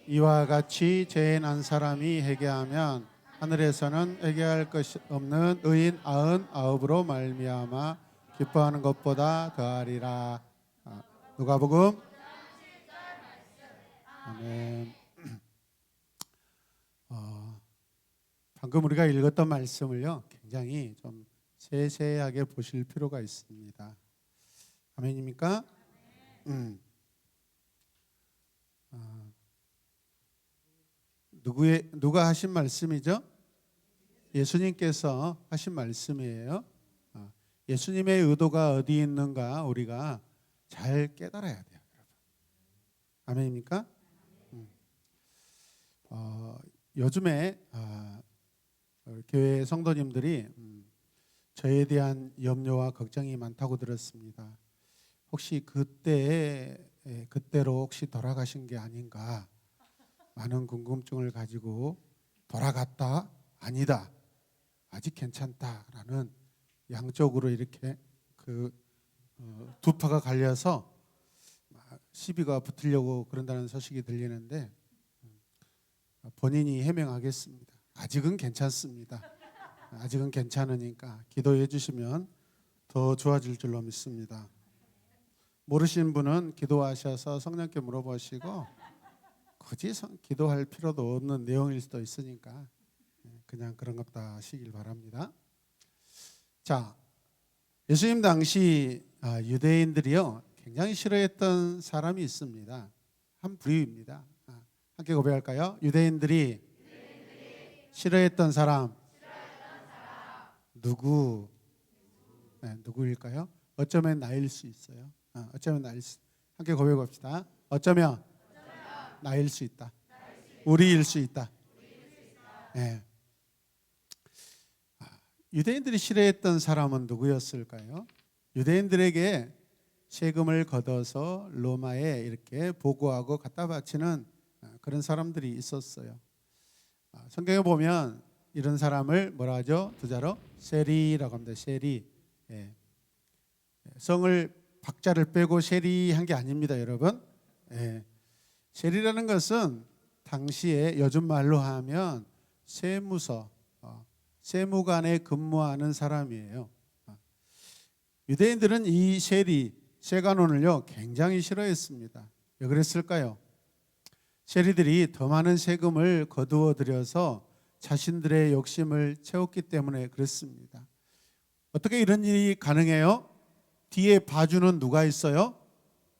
이와 같이 죄인 한 사람이 회개하면 하늘에서는 회개할 것이 없는 의인 99으로 말미암아 기뻐하는 것보다 더하리라. 누가복음. 아멘. 방금 우리가 읽었던 말씀을요, 굉장히 좀 세세하게 보실 필요가 있습니다. 아멘입니까? 누가 하신 말씀이죠? 예수님께서 하신 말씀이에요. 예수님의 의도가 어디 있는가 우리가 잘 깨달아야 돼요, 여러분. 아멘입니까? 요즘에 교회 성도님들이 저에 대한 염려와 걱정이 많다고 들었습니다. 혹시 그때로 혹시 돌아가신 게 아닌가, 많은 궁금증을 가지고 돌아갔다, 아니다, 아직 괜찮다라는 양쪽으로 이렇게 두 파가 갈려서 시비가 붙으려고 그런다는 소식이 들리는데, 본인이 해명하겠습니다. 아직은 괜찮습니다. 아직은 괜찮으니까 기도해 주시면 더 좋아질 줄로 믿습니다. 모르시는 분은 기도하셔서 성령께 물어보시고, 굳이 기도할 필요도 없는 내용일 수도 있으니까 그냥 그런 것다 하시길 바랍니다. 자, 예수님 당시 유대인들이요 굉장히 싫어했던 사람이 있습니다. 한 부류입니다. 함께 고백할까요? 유대인들이 싫어했던 사람. 누구일까요? 어쩌면 나일 수 있어요. 어쩌면 나일 수. 함께 고백합시다. 어쩌면 나일 수 있다. 우리일 수 있다. 네. 유대인들이 싫어했던 사람은 누구였을까요? 유대인들에게 세금을 걷어서 로마에 이렇게 보고하고 갖다 바치는 그런 사람들이 있었어요. 성경에 보면 이런 사람을 뭐라 하죠? 두자로 세리라고 합니다. 세리. 성을 박자를 빼고 세리한 게 아닙니다, 여러분. 세리라는 것은 당시에 요즘 말로 하면 세무서, 세무관에 근무하는 사람이에요. 유대인들은 이 세관원을요 굉장히 싫어했습니다. 왜 그랬을까요? 세리들이 더 많은 세금을 거두어 들여서 자신들의 욕심을 채웠기 때문에 그렇습니다. 어떻게 이런 일이 가능해요? 뒤에 봐주는 누가 있어요?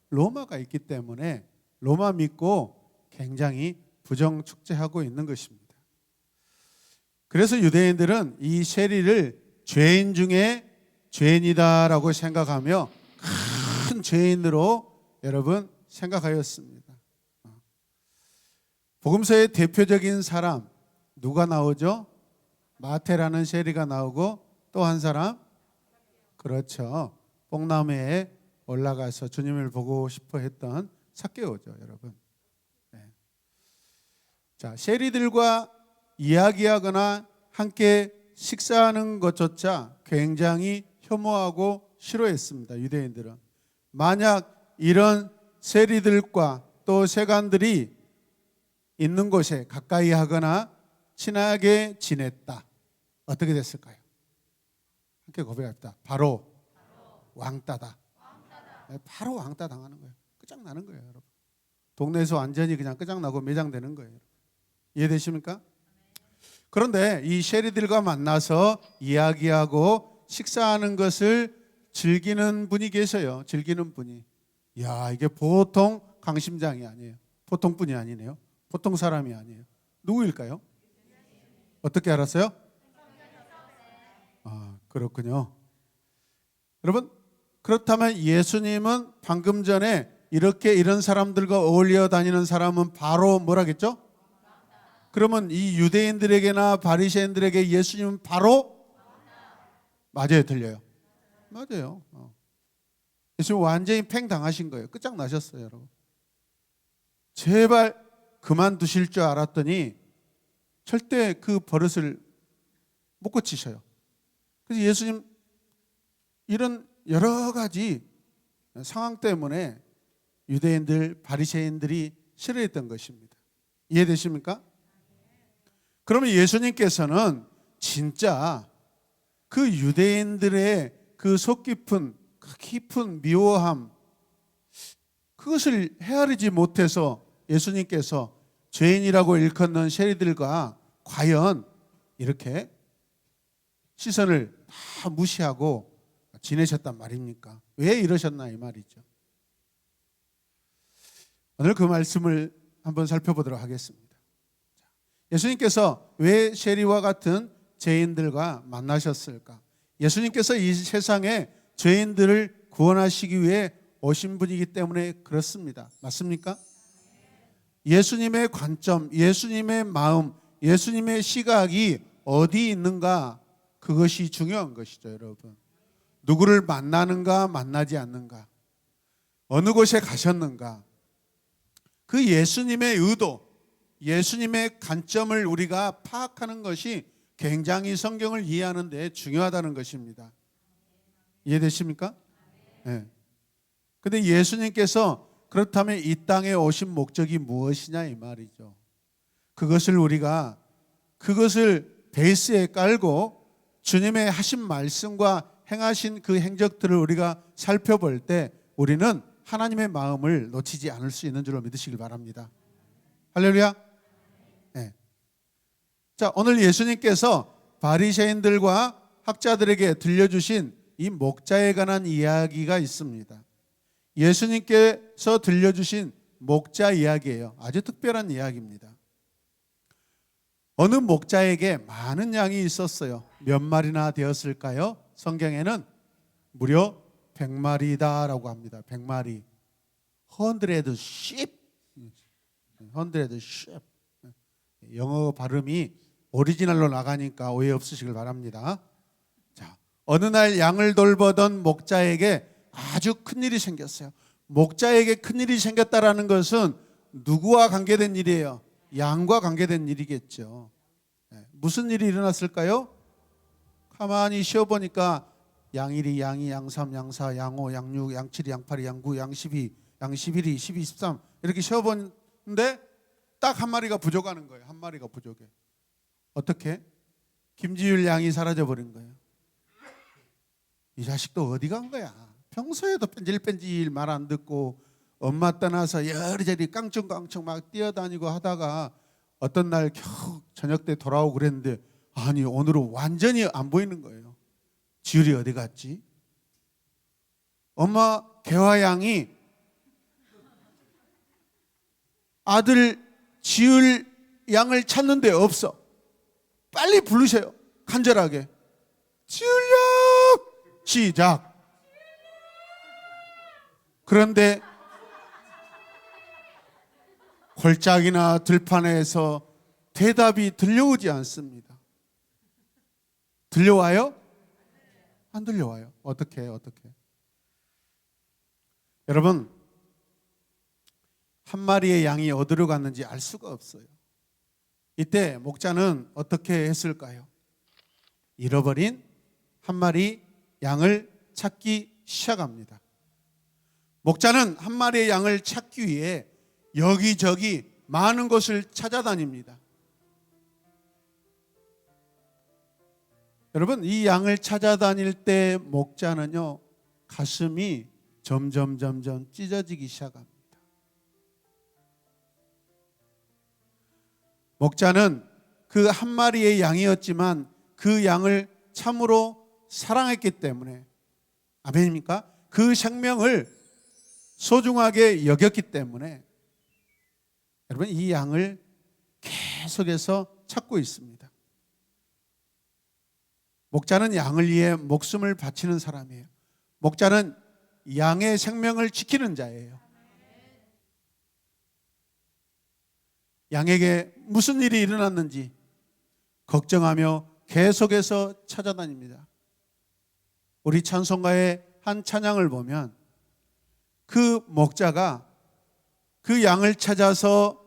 로마가 있기 때문에 로마 믿고 굉장히 부정축제하고 있는 것입니다. 그래서 유대인들은 이 세리를 죄인 중에 죄인이다라고 생각하며 큰 죄인으로 여러분 생각하였습니다. 복음서의 대표적인 사람 누가 나오죠? 마태라는 세리가 나오고 또 한 사람, 그렇죠, 뽕나무에 올라가서 주님을 보고 싶어 했던 삭개오죠, 여러분. 자, 세리들과 이야기하거나 함께 식사하는 것조차 굉장히 혐오하고 싫어했습니다, 유대인들은. 만약 이런 세리들과 또 세관들이 있는 곳에 가까이 하거나 친하게 지냈다, 어떻게 됐을까요? 함께 고백합니다. 바로 왕따다. 바로 왕따 당하는 거예요. 끝장나는 거예요, 여러분. 동네에서 완전히 그냥 끝장나고 매장되는 거예요. 이해되십니까? 그런데 이 세리들과 만나서 이야기하고 식사하는 것을 즐기는 분이 계셔요. 즐기는 분이. 야, 이게 보통 강심장이 아니에요. 보통 분이 아니네요. 보통 사람이 아니에요. 누구일까요? 어떻게 알았어요? 그렇군요. 여러분, 그렇다면 예수님은 방금 전에 이런 사람들과 어울려 다니는 사람은 바로 뭐라겠죠? 그러면 이 유대인들에게나 바리새인들에게 예수님은 바로 맞아요, 틀려요? 맞아요. 예수님 완전히 팽 당하신 거예요. 끝장나셨어요, 여러분. 제발 그만두실 줄 알았더니 절대 그 버릇을 못 고치셔요. 그래서 예수님 이런 여러 가지 상황 때문에 유대인들, 바리새인들이 싫어했던 것입니다. 이해되십니까? 그러면 예수님께서는 진짜 그 유대인들의 그 속 깊은 그 깊은 미워함, 그것을 헤아리지 못해서 예수님께서 죄인이라고 일컫는 세리들과 과연 이렇게 시선을 다 무시하고 지내셨단 말입니까? 왜 이러셨나 이 말이죠. 오늘 그 말씀을 한번 살펴보도록 하겠습니다. 예수님께서 왜 세리와 같은 죄인들과 만나셨을까? 예수님께서 이 세상에 죄인들을 구원하시기 위해 오신 분이기 때문에 그렇습니다. 맞습니까? 예수님의 관점, 예수님의 마음, 예수님의 시각이 어디 있는가, 그것이 중요한 것이죠, 여러분. 누구를 만나는가, 만나지 않는가, 어느 곳에 가셨는가, 그 예수님의 의도, 예수님의 관점을 우리가 파악하는 것이 굉장히 성경을 이해하는 데 중요하다는 것입니다. 이해되십니까? 네. 근데 예수님께서 그렇다면 이 땅에 오신 목적이 무엇이냐 이 말이죠. 그것을 베이스에 깔고 주님의 하신 말씀과 행하신 그 행적들을 우리가 살펴볼 때 우리는 하나님의 마음을 놓치지 않을 수 있는 줄로 믿으시길 바랍니다. 할렐루야. 네. 자, 오늘 예수님께서 바리새인들과 학자들에게 들려주신 이 목자에 관한 이야기가 있습니다. 예수님께서 들려주신 목자 이야기예요. 아주 특별한 이야기입니다. 어느 목자에게 많은 양이 있었어요. 몇 마리나 되었을까요? 성경에는 무려 100마리다라고 합니다. 100마리. 100sheep. 영어 발음이 오리지널로 나가니까 오해 없으시길 바랍니다. 자, 어느 날 양을 돌보던 목자에게 아주 큰일이 생겼어요. 목자에게 큰일이 생겼다라는 것은 누구와 관계된 일이에요? 양과 관계된 일이겠죠. 무슨 일이 일어났을까요? 가만히 쉬어보니까 양1이, 양2, 양3, 양4, 양5, 양6, 양7이, 양8이, 양9, 양10이, 양11이, 12, 13 이렇게 쉬어보는데 딱 한 마리가 부족하는 거예요. 한 마리가 부족해. 어떻게? 김지율 양이 사라져버린 거예요. 이 자식도 어디 간 거야? 평소에도 뺀질뺀질 말 안 듣고 엄마 떠나서 여리저리 깡충깡충 막 뛰어다니고 하다가 어떤 날 겨우 저녁 때 돌아오고 그랬는데 아니 오늘은 완전히 안 보이는 거예요. 지율이 어디 갔지? 엄마 개화 양이 아들 지율 양을 찾는데 없어. 빨리 부르세요. 간절하게. 지율 양! 시작. 그런데 골짜기나 들판에서 대답이 들려오지 않습니다. 들려와요? 안 들려와요. 어떻게? 여러분, 한 마리의 양이 어디로 갔는지 알 수가 없어요. 이때 목자는 어떻게 했을까요? 잃어버린 한 마리 양을 찾기 시작합니다. 목자는 한 마리의 양을 찾기 위해 여기저기 많은 곳을 찾아다닙니다. 여러분, 이 양을 찾아다닐 때 목자는요, 가슴이 점점 찢어지기 시작합니다. 목자는 그 한 마리의 양이었지만 그 양을 참으로 사랑했기 때문에, 아멘입니까? 그 생명을 소중하게 여겼기 때문에 여러분 이 양을 계속해서 찾고 있습니다. 목자는 양을 위해 목숨을 바치는 사람이에요. 목자는 양의 생명을 지키는 자예요. 양에게 무슨 일이 일어났는지 걱정하며 계속해서 찾아다닙니다. 우리 찬송가의 한 찬양을 보면 그 목자가 그 양을 찾아서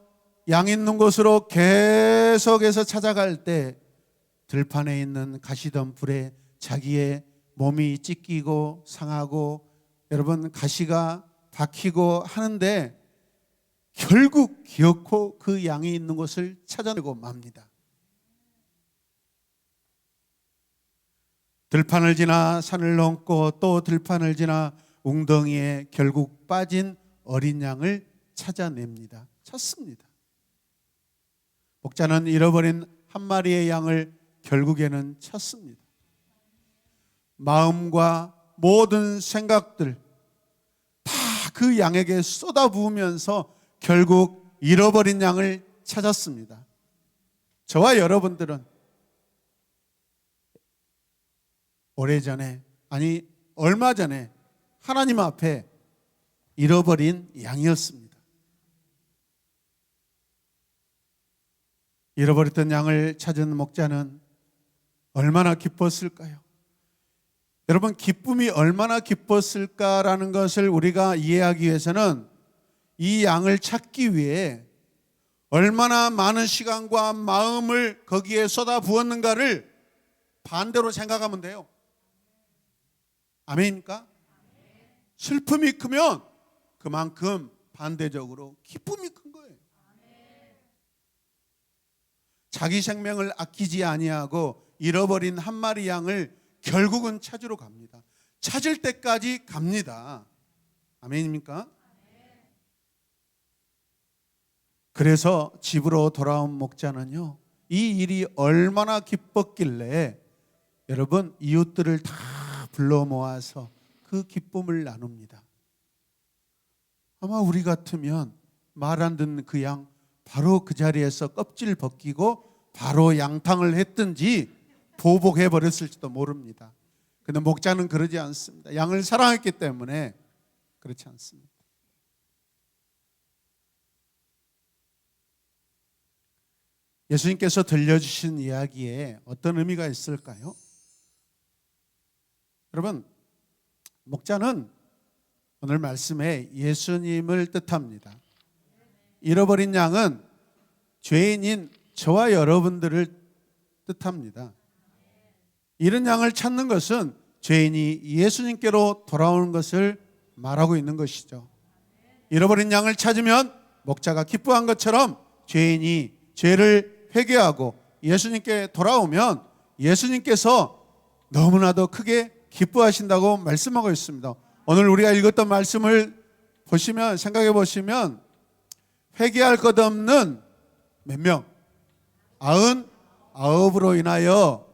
양 있는 곳으로 계속해서 찾아갈 때 들판에 있는 가시던 불에 자기의 몸이 찢기고 상하고 여러분 가시가 박히고 하는데 결국 기어코 그 양이 있는 곳을 찾아내고 맙니다. 들판을 지나 산을 넘고 또 들판을 지나 웅덩이에 결국 빠진 어린 양을 찾아냅니다. 찾습니다. 목자는 잃어버린 한 마리의 양을 결국에는 찾습니다. 마음과 모든 생각들 다 그 양에게 쏟아부으면서 결국 잃어버린 양을 찾았습니다. 저와 여러분들은 오래전에, 아니 얼마 전에 하나님 앞에 잃어버린 양이었습니다. 잃어버렸던 양을 찾은 목자는 얼마나 기뻤을까요? 여러분, 기쁨이 얼마나 기뻤을까라는 것을 우리가 이해하기 위해서는 이 양을 찾기 위해 얼마나 많은 시간과 마음을 거기에 쏟아부었는가를 반대로 생각하면 돼요. 아멘입니까? 슬픔이 크면 그만큼 반대적으로 기쁨이 큰 거예요. 자기 생명을 아끼지 아니하고 잃어버린 한 마리 양을 결국은 찾으러 갑니다. 찾을 때까지 갑니다. 아멘입니까? 그래서 집으로 돌아온 목자는요, 이 일이 얼마나 기뻤길래 여러분 이웃들을 다 불러 모아서 그 기쁨을 나눕니다. 아마 우리 같으면 말 안 듣는 그 양 바로 그 자리에서 껍질 벗기고 바로 양탕을 했든지 보복해 버렸을지도 모릅니다. 그런데 목자는 그러지 않습니다. 양을 사랑했기 때문에 그렇지 않습니다. 예수님께서 들려주신 이야기에 어떤 의미가 있을까요? 여러분, 목자는 오늘 말씀에 예수님을 뜻합니다. 잃어버린 양은 죄인인 저와 여러분들을 뜻합니다. 이런 양을 찾는 것은 죄인이 예수님께로 돌아오는 것을 말하고 있는 것이죠. 잃어버린 양을 찾으면 목자가 기뻐한 것처럼 죄인이 죄를 회개하고 예수님께 돌아오면 예수님께서 너무나도 크게 기뻐하신다고 말씀하고 있습니다. 오늘 우리가 읽었던 말씀을 보시면, 생각해 보시면 회개할 것 없는 몇 명? 99으로 인하여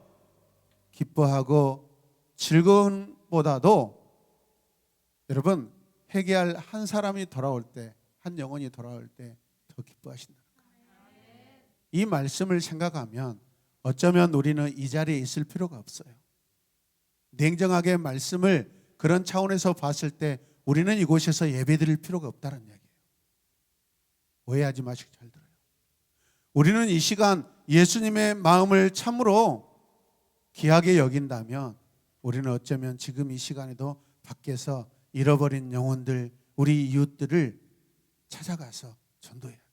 기뻐하고 즐거운 보다도 여러분 회개할 한 사람이 돌아올 때, 한 영혼이 돌아올 때 더 기뻐하신다. 이 말씀을 생각하면 어쩌면 우리는 이 자리에 있을 필요가 없어요. 냉정하게 말씀을 그런 차원에서 봤을 때 우리는 이곳에서 예배드릴 필요가 없다는 이야기예요. 오해하지 마시고 잘 들어요. 우리는 이 시간 예수님의 마음을 참으로 귀하게 여긴다면 우리는 어쩌면 지금 이 시간에도 밖에서 잃어버린 영혼들, 우리 이웃들을 찾아가서 전도해야 돼요.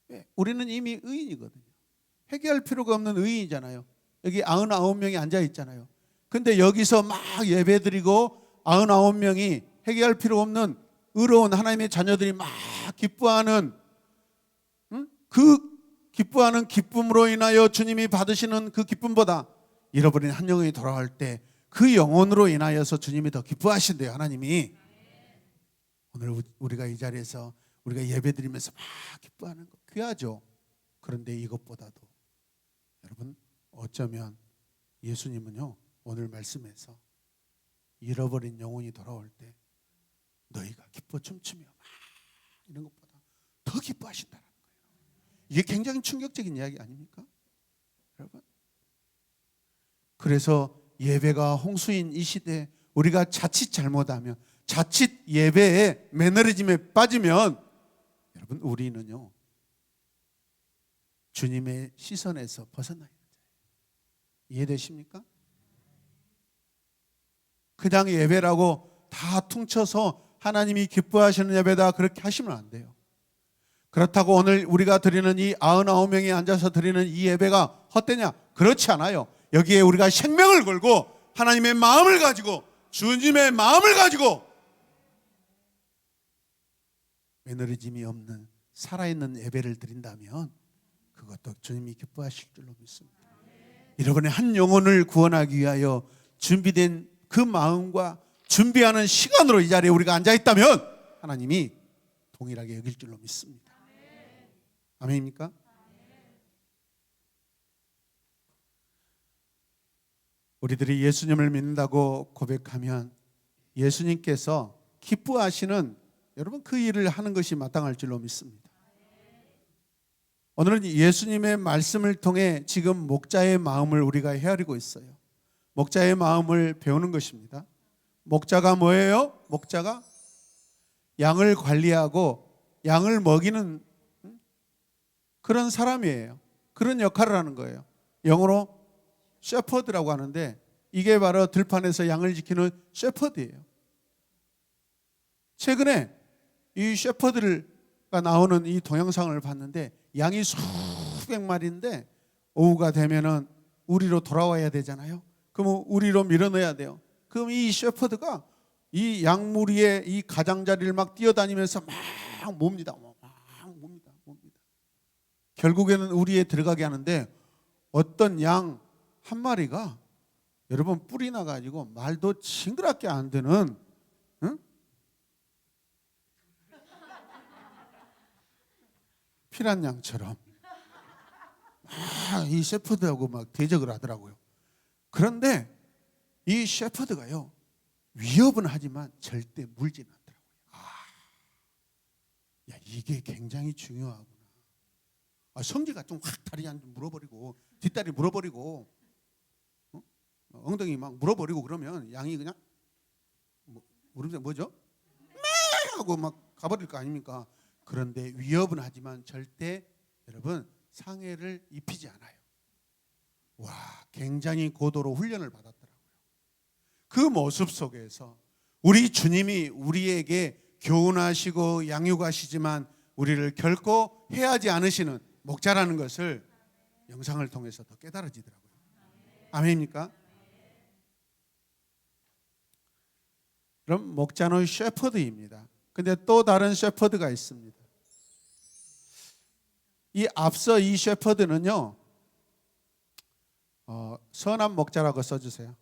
왜? 우리는 이미 의인이거든요. 회개할 필요가 없는 의인이잖아요. 여기 99명이 앉아 있잖아요. 근데 여기서 막 예배드리고 99명이 회개할 필요 없는 의로운 하나님의 자녀들이 막 기뻐하는, 그 기뻐하는 기쁨으로 인하여 주님이 받으시는 그 기쁨보다 잃어버린 한 영혼이 돌아올 때 그 영혼으로 인하여서 주님이 더 기뻐하신대요. 하나님이. 오늘 우리가 이 자리에서 우리가 예배드리면서 막 기뻐하는 거 귀하죠. 그런데 이것보다도 여러분 어쩌면 예수님은요, 오늘 말씀에서 잃어버린 영혼이 돌아올 때 너희가 기뻐 춤추며 막 이런 것보다 더 기뻐하신다는 거예요. 이게 굉장히 충격적인 이야기 아닙니까? 여러분, 그래서 예배가 홍수인 이 시대에 우리가 자칫 잘못하면, 자칫 예배에 매너리즘에 빠지면 여러분 우리는요 주님의 시선에서 벗어나야 돼요. 이해되십니까? 그냥 예배라고 다 퉁쳐서 하나님이 기뻐하시는 예배다 그렇게 하시면 안 돼요. 그렇다고 오늘 우리가 드리는 이 99명이 앉아서 드리는 이 예배가 헛되냐? 그렇지 않아요. 여기에 우리가 생명을 걸고 하나님의 마음을 가지고, 주님의 마음을 가지고 매너리즘이 없는 살아있는 예배를 드린다면 그것도 주님이 기뻐하실 줄로 믿습니다. 여러분의 한 영혼을 구원하기 위하여 준비된 그 마음과 준비하는 시간으로 이 자리에 우리가 앉아있다면 하나님이 동일하게 여길 줄로 믿습니다. 아멘입니까? 우리들이 예수님을 믿는다고 고백하면 예수님께서 기뻐하시는 여러분 그 일을 하는 것이 마땅할 줄로 믿습니다. 오늘은 예수님의 말씀을 통해 지금 목자의 마음을 우리가 헤아리고 있어요. 목자의 마음을 배우는 것입니다. 목자가 뭐예요? 목자가 양을 관리하고 양을 먹이는 그런 사람이에요. 그런 역할을 하는 거예요. 영어로 셰퍼드라고 하는데 이게 바로 들판에서 양을 지키는 셰퍼드예요. 최근에 이 셰퍼드가 나오는 이 동영상을 봤는데 양이 수백 마리인데 오후가 되면은 우리로 돌아와야 되잖아요. 그럼 우리로 밀어넣어야 돼요. 그럼 이 셰퍼드가 이 양무리에 이 가장자리를 막 뛰어다니면서 막 몹니다. 결국에는 우리에 들어가게 하는데 어떤 양 한 마리가 여러분 뿔이 나가지고 말도 징그럽게 안 되는 피란 양처럼 이 셰퍼드하고 막 대적을 하더라고요. 그런데 이 셰퍼드가요 위협은 하지만 절대 물진 않더라고요. 야, 이게 굉장히 중요하구나. 성질가 좀 확 다리 한 물어버리고 뒷다리 물어버리고 엉덩이 막 물어버리고 그러면 양이 그냥 물음새 뭐죠? 하고 막 가버릴 거 아닙니까? 그런데 위협은 하지만 절대 여러분 상해를 입히지 않아요. 와, 굉장히 고도로 훈련을 받았더라고요. 그 모습 속에서 우리 주님이 우리에게 교훈하시고 양육하시지만 우리를 결코 해하지 않으시는 목자라는 것을 영상을 통해서 더 깨달아지더라고요. 아멘입니까? 그럼 목자는 셰퍼드입니다. 근데 또 다른 셰퍼드가 있습니다. 이 앞서 이 셰퍼드는요 선한 목자라고 써주세요.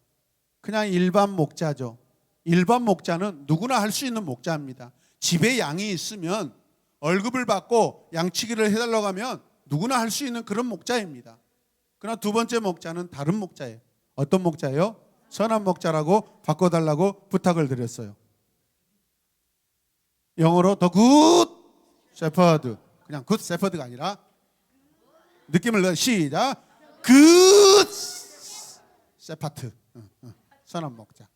그냥 일반 목자죠. 일반 목자는 누구나 할 수 있는 목자입니다. 집에 양이 있으면 월급을 받고 양치기를 해달라고 하면 누구나 할 수 있는 그런 목자입니다. 그러나 두 번째 목자는 다른 목자예요. 어떤 목자예요? 선한 목자라고 바꿔달라고 부탁을 드렸어요. 영어로 The Good Shepherd. 그냥 Good Shepherd가 아니라 느낌을 넣어 시작. Good Shepherd. 선한 목자.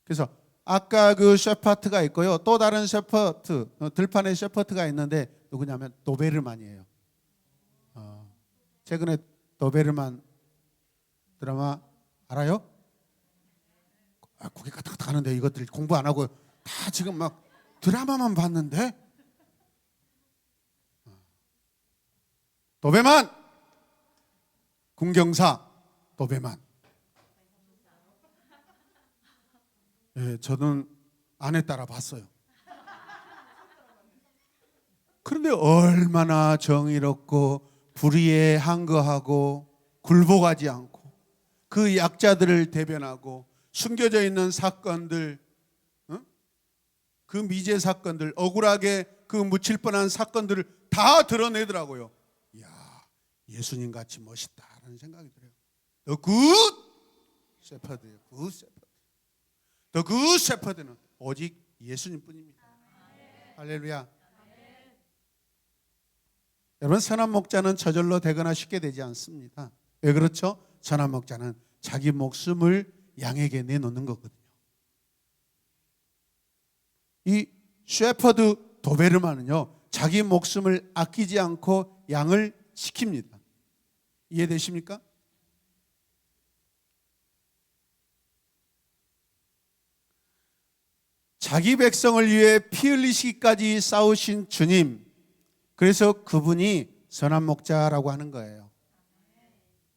그래서 아까 그 셰퍼드가 있고요. 또 다른 셰퍼드, 들판에 셰퍼드가 있는데 누구냐면 도베르만이에요. 최근에 도베르만 드라마 알아요? 고개 까딱까딱 하는데 이것들 공부 안 하고 다 지금 막 드라마만 봤는데 도베만 군경사 도베만. 예, 저는 아내 따라 봤어요. 그런데 얼마나 정의롭고 불의에 항거하고 굴복하지 않고 그 약자들을 대변하고 숨겨져 있는 사건들, 그 미제 사건들, 억울하게 그 묻힐 뻔한 사건들을 다 드러내더라고요. 이야, 예수님 같이 멋있다라는 생각이 들어요. The good shepherd예요. good shepherd. The good shepherd는 오직 예수님뿐입니다. 할렐루야. 여러분, 선한 목자는 저절로 되거나 쉽게 되지 않습니다. 왜 그렇죠? 선한 목자는 자기 목숨을 양에게 내놓는 거거든요. 이 셰퍼드 도베르만은요 자기 목숨을 아끼지 않고 양을 지킵니다. 이해되십니까? 자기 백성을 위해 피 흘리시기까지 싸우신 주님, 그래서 그분이 선한 목자라고 하는 거예요.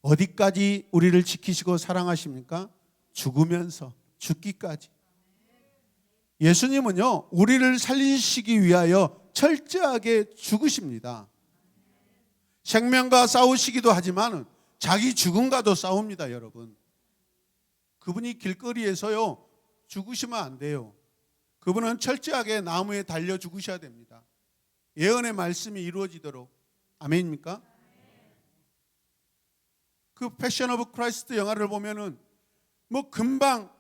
어디까지 우리를 지키시고 사랑하십니까? 죽으면서, 죽기까지. 예수님은요, 우리를 살리시기 위하여 철저하게 죽으십니다. 생명과 싸우시기도 하지만 자기 죽음과도 싸웁니다, 여러분. 그분이 길거리에서요, 죽으시면 안 돼요. 그분은 철저하게 나무에 달려 죽으셔야 됩니다. 예언의 말씀이 이루어지도록. 아멘입니까? 그 패션 오브 크라이스트 영화를 보면은 뭐 금방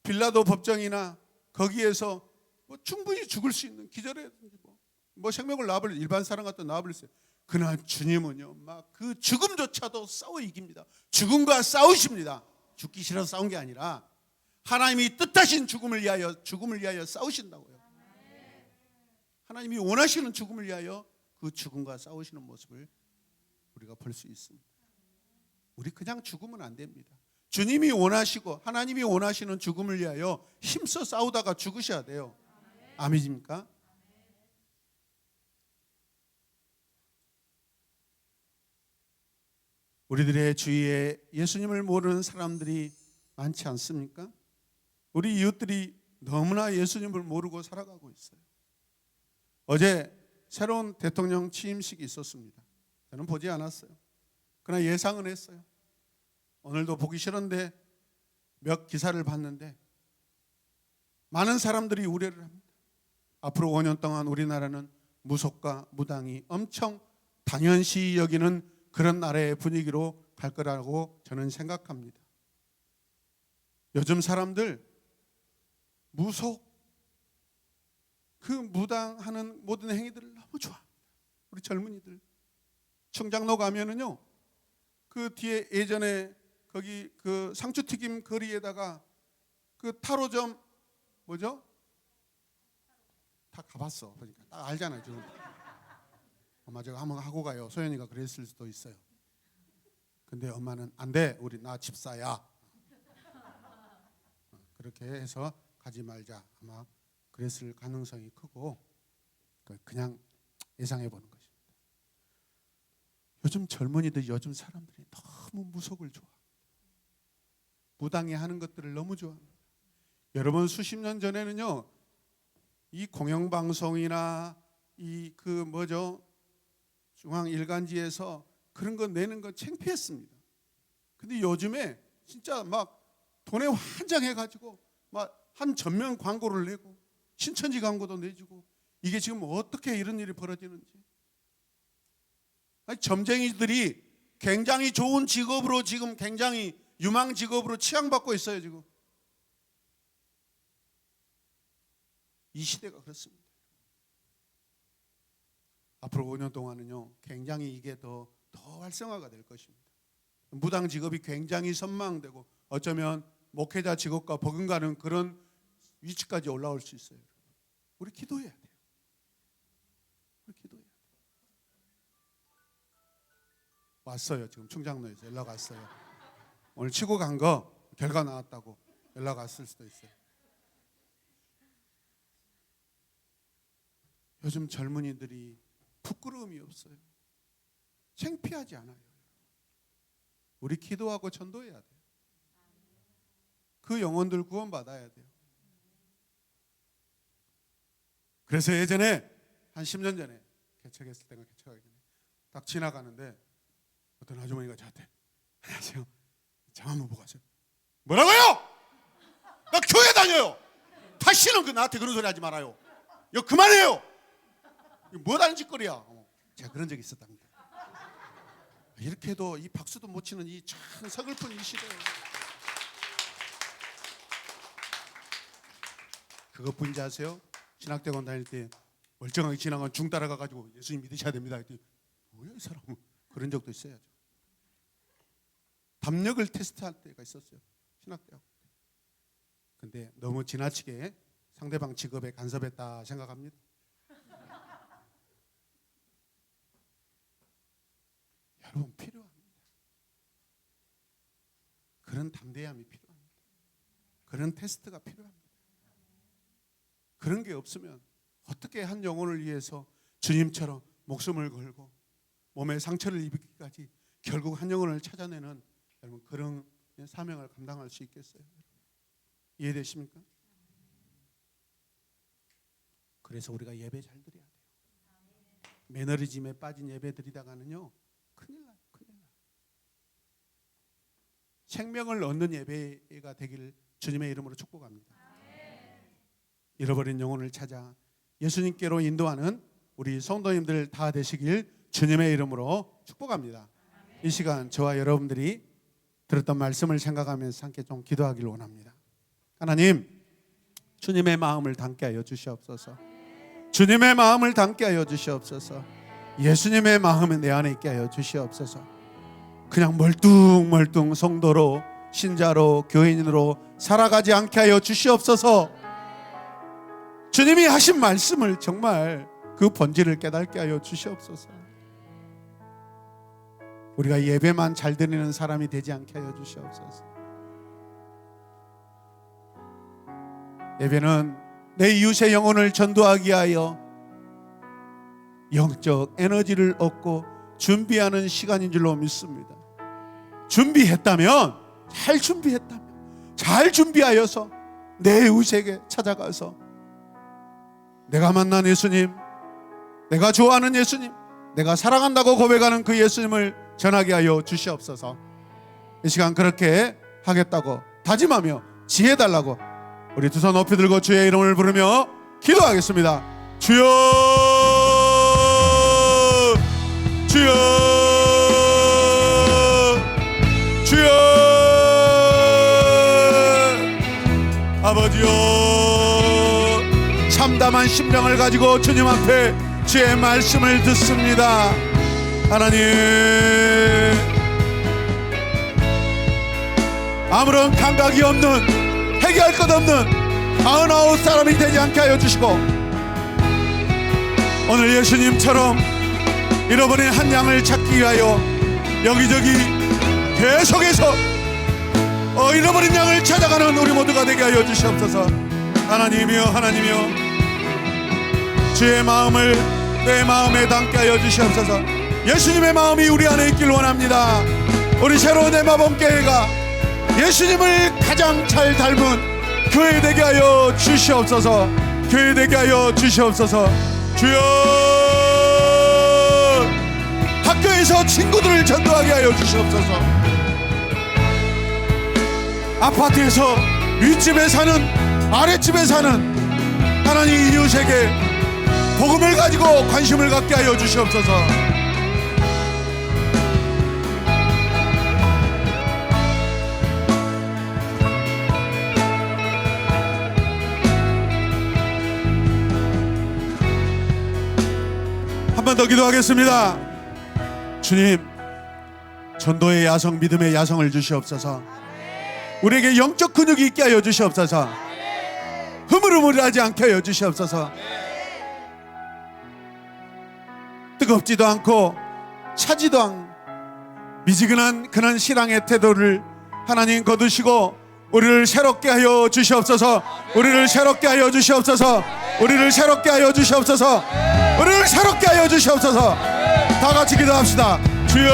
빌라도 법정이나 거기에서 뭐 충분히 죽을 수 있는 기절이라든지 뭐 생명을 놔버릴 일반 사람 같은 놔버렸어요. 그러나 주님은요, 막 그 죽음조차도 싸워 이깁니다. 죽음과 싸우십니다. 죽기 싫어서 싸운 게 아니라 하나님이 뜻하신 죽음을 위하여 싸우신다고요. 하나님이 원하시는 죽음을 위하여 그 죽음과 싸우시는 모습을 우리가 볼 수 있습니다. 우리 그냥 죽으면 안 됩니다. 주님이 원하시고 하나님이 원하시는 죽음을 위하여 힘써 싸우다가 죽으셔야 돼요. 아멘입니까? 우리들의 주위에 예수님을 모르는 사람들이 많지 않습니까? 우리 이웃들이 너무나 예수님을 모르고 살아가고 있어요. 어제 새로운 대통령 취임식이 있었습니다. 저는 보지 않았어요. 그러나 예상은 했어요. 오늘도 보기 싫은데 몇 기사를 봤는데 많은 사람들이 우려를 합니다. 앞으로 5년 동안 우리나라는 무속과 무당이 엄청 당연시 여기는 그런 나라의 분위기로 갈 거라고 저는 생각합니다. 요즘 사람들 무속, 그 무당하는 모든 행위들을 너무 좋아합니다. 우리 젊은이들. 청장로 가면은요, 그 뒤에 예전에 거기 그 상추튀김 거리에다가 그 타로점 뭐죠? 다 가봤어. 그러니까 딱 알잖아요. 지금. 엄마 저거 한번 하고 가요. 소연이가 그랬을 수도 있어요. 근데 엄마는 안 돼. 우리 나 집사야. 그렇게 해서 가지 말자. 아마 그랬을 가능성이 크고 그냥 예상해 보는 것입니다. 요즘 젊은이들, 요즘 사람들이 너무 무속을 좋아합니다. 무당이 하는 것들을 너무 좋아합니다. 여러분, 수십 년 전에는요, 이 공영방송이나 이 그 뭐죠, 중앙일간지에서 그런 거 내는 건 창피했습니다. 근데 요즘에 진짜 막 돈에 환장해가지고 막 한 전면 광고를 내고 신천지 광고도 내주고, 이게 지금 어떻게 이런 일이 벌어지는지. 아니, 점쟁이들이 굉장히 좋은 직업으로 지금 굉장히 유망 직업으로 취향받고 있어요. 지금 이 시대가 그렇습니다. 앞으로 5년 동안은요, 굉장히 이게 더 활성화가 될 것입니다. 무당 직업이 굉장히 선망되고 어쩌면 목회자 직업과 버금가는 그런 위치까지 올라올 수 있어요. 우리 기도해야 돼요. 우리 기도해야 돼요. 왔어요. 지금 충장로에서 연락 왔어요. 오늘 치고 간 거 결과 나왔다고 연락 왔을 수도 있어요. 요즘 젊은이들이 부끄러움이 없어요. 창피하지 않아요. 우리 기도하고 전도해야 돼요. 그 영혼들 구원받아야 돼요. 그래서 예전에 한 10년 전에 개척했을 때가 개척하기 전에 딱 지나가는데 어떤 아주머니가 저한테 안녕하세요. 장 한번 보고 가세요. 뭐라고요? 나 교회 다녀요. 다시는 나한테 그런 소리 하지 말아요. 이거 그만해요. 이거 뭐라는 짓거리야. 제가 그런 적이 있었답니다. 이렇게 해도 이 박수도 못 치는 이 참 서글픈 이 시대에 그것뿐인지 아세요? 신학대학원 다닐 때 멀쩡하게 지나간 중 따라가가지고 예수님 믿으셔야 됩니다. 뭐야 이 사람은. 그런 적도 있어야죠. 담력을 테스트할 때가 있었어요. 신학대학원. 근데 너무 지나치게 상대방 직업에 간섭했다 생각합니다. 여러분, 필요합니다. 그런 담대함이 필요합니다. 그런 테스트가 필요합니다. 그런 게 없으면 어떻게 한 영혼을 위해서 주님처럼 목숨을 걸고 몸에 상처를 입히기까지 결국 한 영혼을 찾아내는 여러분 그런 사명을 감당할 수 있겠어요? 이해되십니까? 그래서 우리가 예배 잘 드려야 돼요. 매너리즘에 빠진 예배 드리다가는요 큰일 나요. 생명을 얻는 예배가 되기를 주님의 이름으로 축복합니다. 잃어버린 영혼을 찾아 예수님께로 인도하는 우리 성도님들 다 되시길 주님의 이름으로 축복합니다. 이 시간 저와 여러분들이 들었던 말씀을 생각하면서 함께 좀 기도하기를 원합니다. 하나님, 주님의 마음을 담게 하여 주시옵소서. 주님의 마음을 담게 하여 주시옵소서. 예수님의 마음은 내 안에 있게 하여 주시옵소서. 그냥 멀뚱멀뚱 성도로, 신자로, 교인으로 살아가지 않게 하여 주시옵소서. 주님이 하신 말씀을 정말 그 본질을 깨닫게 하여 주시옵소서. 우리가 예배만 잘 드리는 사람이 되지 않게 하여 주시옵소서. 예배는 내 이웃의 영혼을 전도하기 위하여 영적 에너지를 얻고 준비하는 시간인 줄로 믿습니다. 준비했다면, 잘 준비하여서 내 이웃에게 찾아가서 내가 만난 예수님, 내가 좋아하는 예수님, 내가 사랑한다고 고백하는 그 예수님을 전하게 하여 주시옵소서. 이 시간 그렇게 하겠다고 다짐하며 지혜 달라고 우리 두 손 높이 들고 주의 이름을 부르며 기도하겠습니다. 주여, 주여, 주여. 아버지여, 참담한 심령을 가지고 주님 앞에 주의 말씀을 듣습니다. 하나님, 아무런 감각이 없는, 해결할 것 없는 99사람이 되지 않게 하여 주시고, 오늘 예수님처럼 잃어버린 한 양을 찾기 위하여 여기저기 계속해서 잃어버린 양을 찾아가는 우리 모두가 되게 하여 주시옵소서. 하나님이여, 하나님이여, 주의 마음을 내 마음에 담게 하여 주시옵소서. 예수님의 마음이 우리 안에 있길 원합니다. 우리 새로운 대마봉교회가 예수님을 가장 잘 닮은 교회 되게 하여 주시옵소서. 교회 되게 하여 주시옵소서. 주여, 학교에서 친구들을 전도하게 하여 주시옵소서. 아파트에서 윗집에 사는, 아랫집에 사는 하나님 이웃에게 복음을 가지고 관심을 갖게 하여 주시옵소서. 한 번 더 기도하겠습니다. 주님, 전도의 야성, 믿음의 야성을 주시옵소서. 우리에게 영적 근육이 있게 하여 주시옵소서. 흐물흐물하지 않게 하여 주시옵소서. 뜨겁지도 않고 차지도 않고 미지근한 그런 신앙의 태도를 하나님 거두시고 우리를 새롭게 하여 주시옵소서. 우리를 새롭게 하여 주시옵소서. 우리를 새롭게 하여 주시옵소서. 우리를 새롭게 하여 주시옵소서. 다 같이 기도합시다. 주여,